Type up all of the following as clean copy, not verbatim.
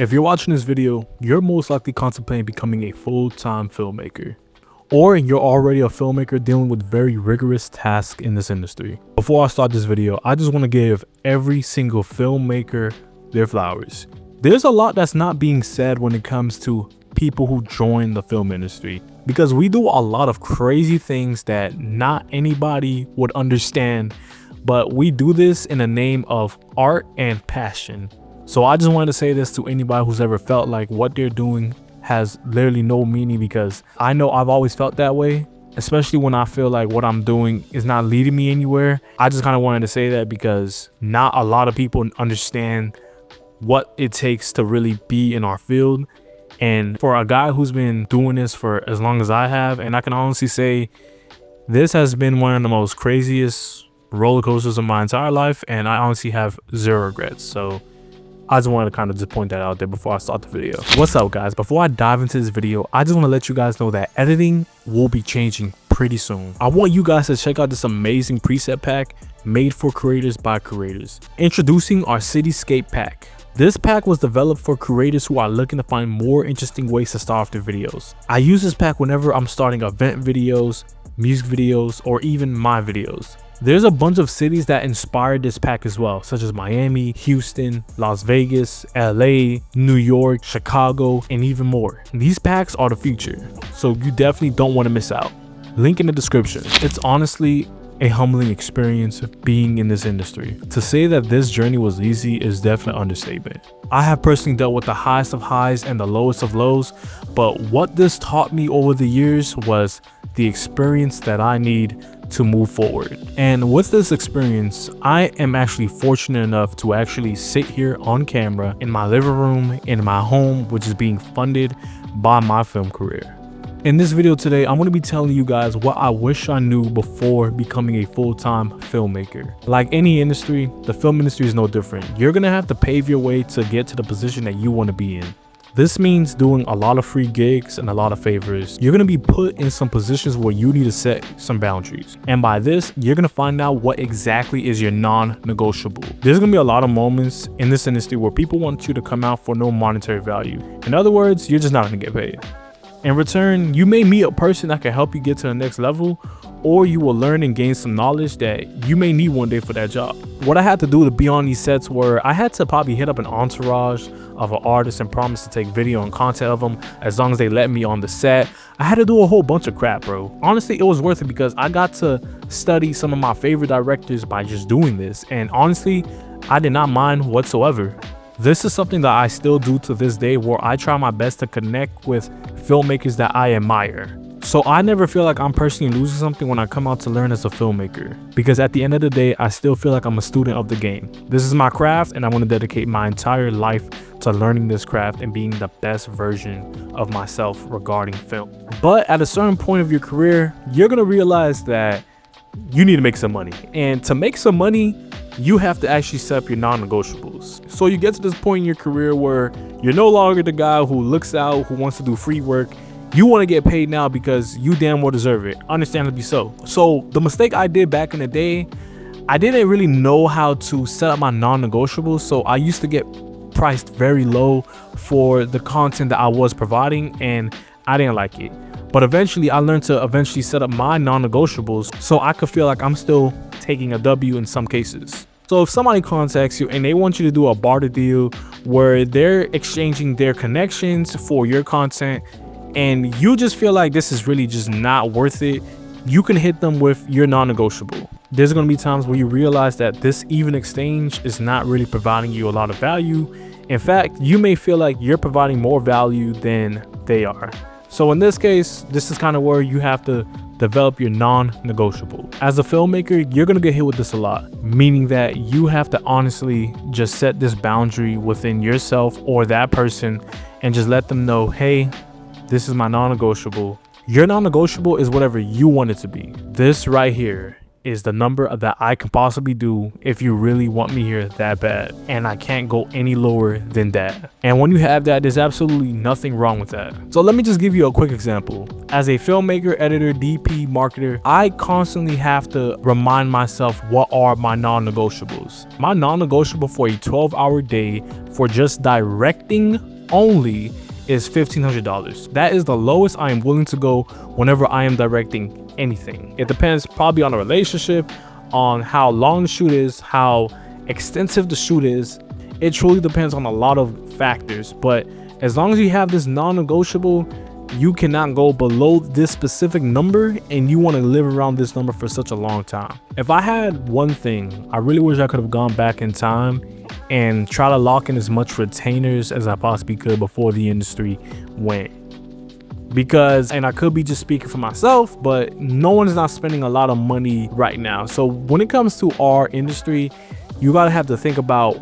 If you're watching this video, you're most likely contemplating becoming a full-time filmmaker, or you're already a filmmaker dealing with very rigorous tasks in this industry. Before I start this video, I just want to give every single filmmaker their flowers. There's a lot that's not being said when it comes to people who join the film industry, because we do a lot of crazy things that not anybody would understand, but we do this in the name of art and passion. So I just wanted to say this to anybody who's ever felt like what they're doing has literally no meaning, because I know I've always felt that way, especially when I feel like what I'm doing is not leading me anywhere. I just kind of wanted to say that because not a lot of people understand what it takes to really be in our field. And for a guy who's been doing this for as long as I have, and I can honestly say this has been one of the most craziest roller coasters of my entire life, and I honestly have zero regrets. So I just wanted to kind of just point that out there before I start the video. What's up, guys? Before I dive into this video, I just want to let you guys know that editing will be changing pretty soon. I want you guys to check out this amazing preset pack made for creators by creators. Introducing our Cityscape pack. This pack was developed for creators who are looking to find more interesting ways to start off their videos. I use this pack whenever I'm starting event videos, music videos, or even my videos. There's a bunch of cities that inspired this pack as well, such as Miami, Houston, Las Vegas, LA, New York, Chicago, and even more. These packs are the future, so you definitely don't want to miss out. Link in the description. It's honestly a humbling experience being in this industry. To say that this journey was easy is definitely an understatement. I have personally dealt with the highest of highs and the lowest of lows, but what this taught me over the years was the experience that I need to move forward. And with this experience, I am actually fortunate enough to actually sit here on camera in my living room in my home, which is being funded by my film career. In this video today, I'm going to be telling you guys what I wish I knew before becoming a full-time filmmaker. Like any industry, the film industry is no different. You're going to have to pave your way to get to the position that you want to be in. This means doing a lot of free gigs and a lot of favors. You're going to be put in some positions where you need to set some boundaries. And by this, you're going to find out what exactly is your non-negotiable. There's going to be a lot of moments in this industry where people want you to come out for no monetary value. In other words, you're just not going to get paid. In return, you may meet a person that can help you get to the next level, or you will learn and gain some knowledge that you may need one day for that job. What I had to do to be on these sets were I had to probably hit up an entourage of an artist and promise to take video and content of them as long as they let me on the set. I had to do a whole bunch of crap, bro. Honestly, it was worth it because I got to study some of my favorite directors by just doing this. And honestly, I did not mind whatsoever. This is something that I still do to this day, where I try my best to connect with filmmakers that I admire. So I never feel like I'm personally losing something when I come out to learn as a filmmaker, because at the end of the day, I still feel like I'm a student of the game. This is my craft, and I want to dedicate my entire life to learning this craft and being the best version of myself regarding film. But at a certain point of your career, you're going to realize that you need to make some money. And to make some money, you have to actually set up your non-negotiables. So you get to this point in your career where you're no longer the guy who looks out, who wants to do free work. You want to get paid now because you damn well deserve it, understandably so. So the mistake I did back in the day, I didn't really know how to set up my non-negotiables. So I used to get priced very low for the content that I was providing, and I didn't like it. But eventually I learned to set up my non-negotiables so I could feel like I'm still taking a W in some cases. So if somebody contacts you and they want you to do a barter deal where they're exchanging their connections for your content, and you just feel like this is really just not worth it, you can hit them with your non-negotiable. There's going to be times where you realize that this even exchange is not really providing you a lot of value. In fact, you may feel like you're providing more value than they are. So in this case, this is kind of where you have to develop your non-negotiable. As a filmmaker, you're going to get hit with this a lot, meaning that you have to honestly just set this boundary within yourself or that person and just let them know, hey, this is my non-negotiable. Your non-negotiable is whatever you want it to be. This right here is the number that I can possibly do if you really want me here that bad, and I can't go any lower than that. And when you have that, there's absolutely nothing wrong with that. So let me just give you a quick example. As a filmmaker, editor, DP, marketer, I constantly have to remind myself what are my non-negotiables. My non-negotiable for a 12-hour day for just directing only is $1,500. That is the lowest I am willing to go whenever I am directing anything. It depends probably on the relationship, on how long the shoot is, how extensive the shoot is. It truly depends on a lot of factors, but as long as you have this non-negotiable, you cannot go below this specific number, and you want to live around this number for such a long time. If I had one thing, I really wish I could have gone back in time and try to lock in as much retainers as I possibly could before the industry went. Because, and I could be just speaking for myself, but no one's not spending a lot of money right now. So when it comes to our industry, you gotta have to think about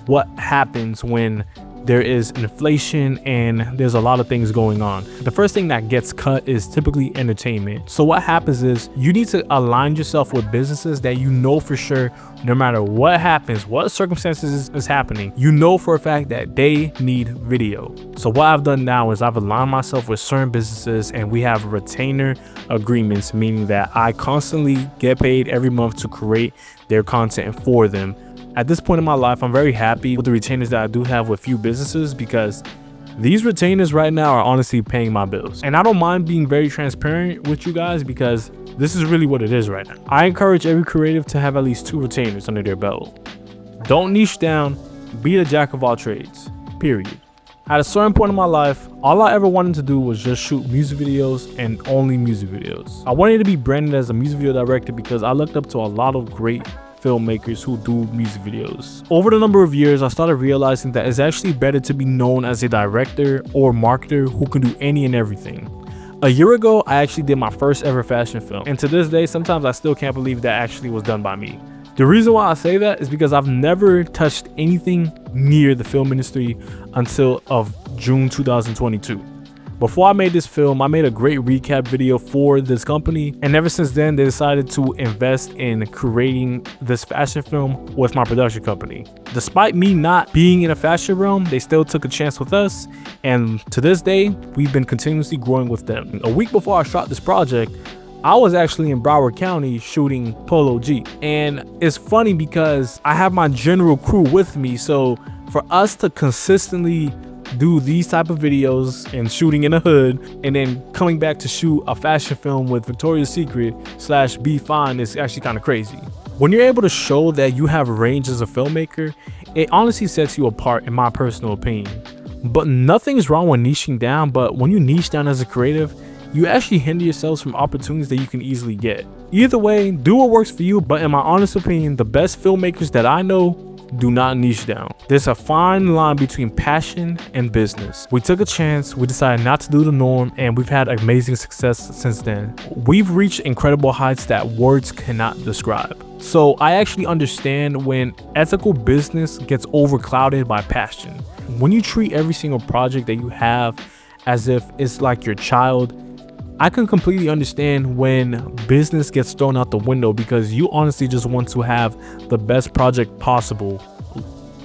what happens when there is inflation and there's a lot of things going on. The first thing that gets cut is typically entertainment. So what happens is you need to align yourself with businesses that you know for sure, no matter what happens, what circumstances is happening, you know for a fact that they need video. So what I've done now is I've aligned myself with certain businesses, and we have retainer agreements, meaning that I constantly get paid every month to create their content for them. At this point in my life, I'm very happy with the retainers that I do have with few businesses, because these retainers right now are honestly paying my bills. And I don't mind being very transparent with you guys, because this is really what it is right now. I encourage every creative to have at least 2 retainers under their belt. Don't niche down, be the jack of all trades, period. At a certain point in my life, all I ever wanted to do was just shoot music videos and only music videos. I wanted to be branded as a music video director because I looked up to a lot of great filmmakers who do music videos. Over the number of years, I started realizing that it's actually better to be known as a director or marketer who can do any and everything. A year ago, I actually did my first ever fashion film, and to this day, sometimes I still can't believe that actually was done by me. The reason why I say that is because I've never touched anything near the film industry until of June 2022. Before I made this film, I made a great recap video for this company, and ever since then they decided to invest in creating this fashion film with my production company. Despite me not being in a fashion realm, they still took a chance with us, and to this day we've been continuously growing with them. A week before I shot this project, I was actually in Broward County shooting Polo G, and it's funny because I have my general crew with me, so for us to consistently do these type of videos and shooting in the hood and then coming back to shoot a fashion film with Victoria's Secret / Be Fine is actually kind of crazy. When you're able to show that you have range as a filmmaker, it honestly sets you apart, in my personal opinion. But nothing's wrong with niching down, but when you niche down as a creative, you actually hinder yourselves from opportunities that you can easily get. Either way, do what works for you, but in my honest opinion, the best filmmakers that I know do not niche down. There's a fine line between passion and business. We took a chance, we decided not to do the norm, and we've had amazing success since then. We've reached incredible heights that words cannot describe. So I actually understand when ethical business gets overclouded by passion. When you treat every single project that you have as if it's like your child, I can completely understand when business gets thrown out the window because you honestly just want to have the best project possible.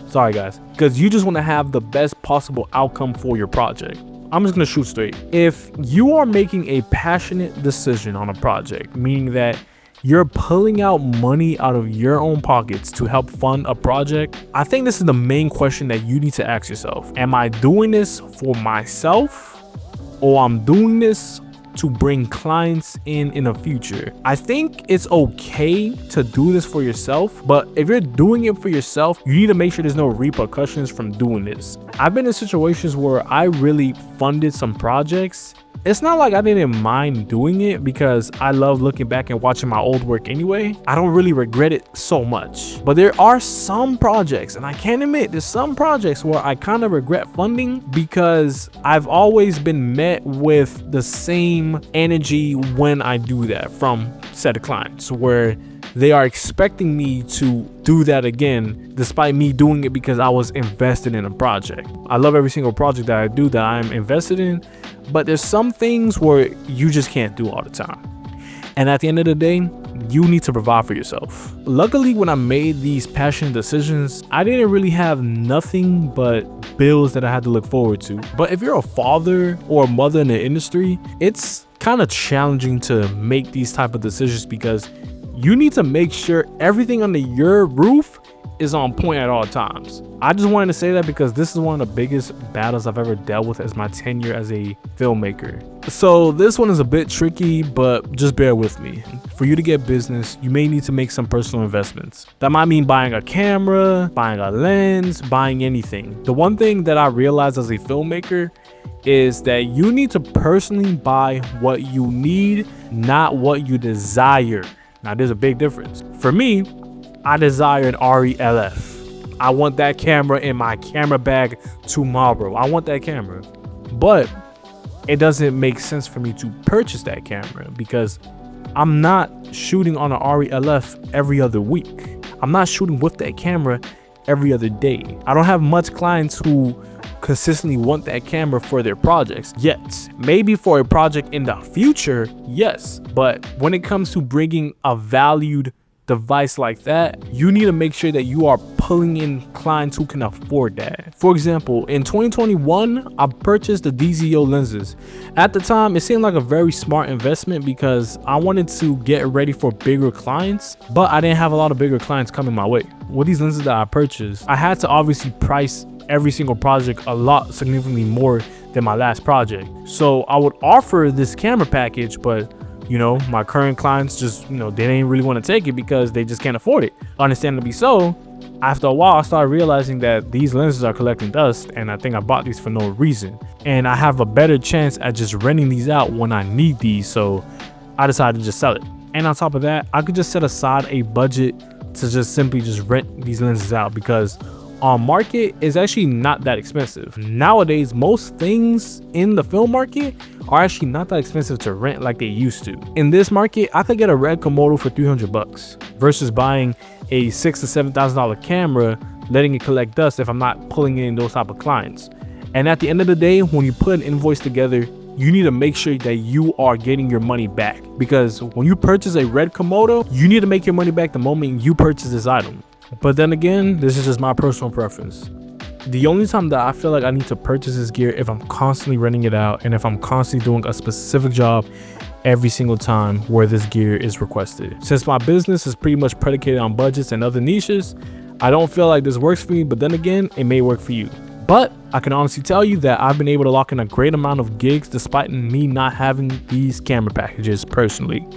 Sorry guys, because you just want to have the best possible outcome for your project. I'm just gonna shoot straight. If you are making a passionate decision on a project, meaning that you're pulling out money out of your own pockets to help fund a project, I think this is the main question that you need to ask yourself. Am I doing this for myself, or I'm doing this to bring clients in the future? I think it's okay to do this for yourself, but if you're doing it for yourself, you need to make sure there's no repercussions from doing this. I've been in situations where I really funded some projects. It's not like I didn't mind doing it because I love looking back and watching my old work anyway. I don't really regret it so much. But there are some projects, and I can't admit, there's some projects where I kind of regret funding because I've always been met with the same energy when I do that from said clients, where they are expecting me to do that again despite me doing it because I was invested in a project. I love every single project that I do that I'm invested in, but there's some things where you just can't do all the time. And at the end of the day, you need to provide for yourself. Luckily, when I made these passionate decisions, I didn't really have nothing but bills that I had to look forward to. But if you're a father or a mother in the industry, it's kind of challenging to make these type of decisions because you need to make sure everything under your roof is on point at all times. I just wanted to say that because this is one of the biggest battles I've ever dealt with as my tenure as a filmmaker. So this one is a bit tricky, but just bear with me. For you to get business, you may need to make some personal investments. That might mean buying a camera, buying a lens, buying anything. The one thing that I realized as a filmmaker is that you need to personally buy what you need, not what you desire. Now there's a big difference. For me, I desire an RE-LF. I want that camera in my camera bag tomorrow. I want that camera. But it doesn't make sense for me to purchase that camera because I'm not shooting on an RE-LF every other week. I'm not shooting with that camera every other day. I don't have much clients who consistently want that camera for their projects yet. Maybe for a project in the future, yes. But when it comes to bringing a valued device like that, you need to make sure that you are pulling in clients who can afford that. For example, in 2021, I purchased the DZO lenses. At the time, it seemed like a very smart investment because I wanted to get ready for bigger clients, but I didn't have a lot of bigger clients coming my way. With these lenses that I purchased, I had to obviously price every single project a lot significantly more than my last project. So I would offer this camera package, but you know, my current clients just, they didn't really want to take it because they just can't afford it. Understandably so. After a while, I started realizing that these lenses are collecting dust, and I think I bought these for no reason. And I have a better chance at just renting these out when I need these, so I decided to just sell it. And on top of that, I could just set aside a budget to just simply just rent these lenses out because on market is actually not that expensive. Nowadays, most things in the film market are actually not that expensive to rent like they used to. In this market, I could get a red Komodo for $300 versus buying a $6,000 to $7,000 camera, letting it collect dust if I'm not pulling in those type of clients. And at the end of the day, when you put an invoice together, you need to make sure that you are getting your money back, because when you purchase a red Komodo, you need to make your money back the moment you purchase this item. But then again, this is just my personal preference. The only time that I feel like I need to purchase this gear if I'm constantly renting it out and if I'm constantly doing a specific job every single time where this gear is requested. Since my business is pretty much predicated on budgets and other niches, I don't feel like this works for me, but then again, it may work for you. But I can honestly tell you that I've been able to lock in a great amount of gigs despite me not having these camera packages personally.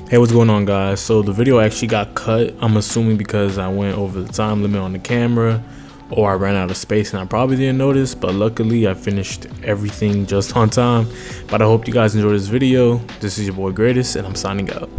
Hey, what's going on, guys? So the video actually got cut, I'm assuming because I went over the time limit on the camera or I ran out of space and I probably didn't notice, but luckily I finished everything just on time. But I hope you guys enjoyed this video. This is your boy Greatest and I'm signing out.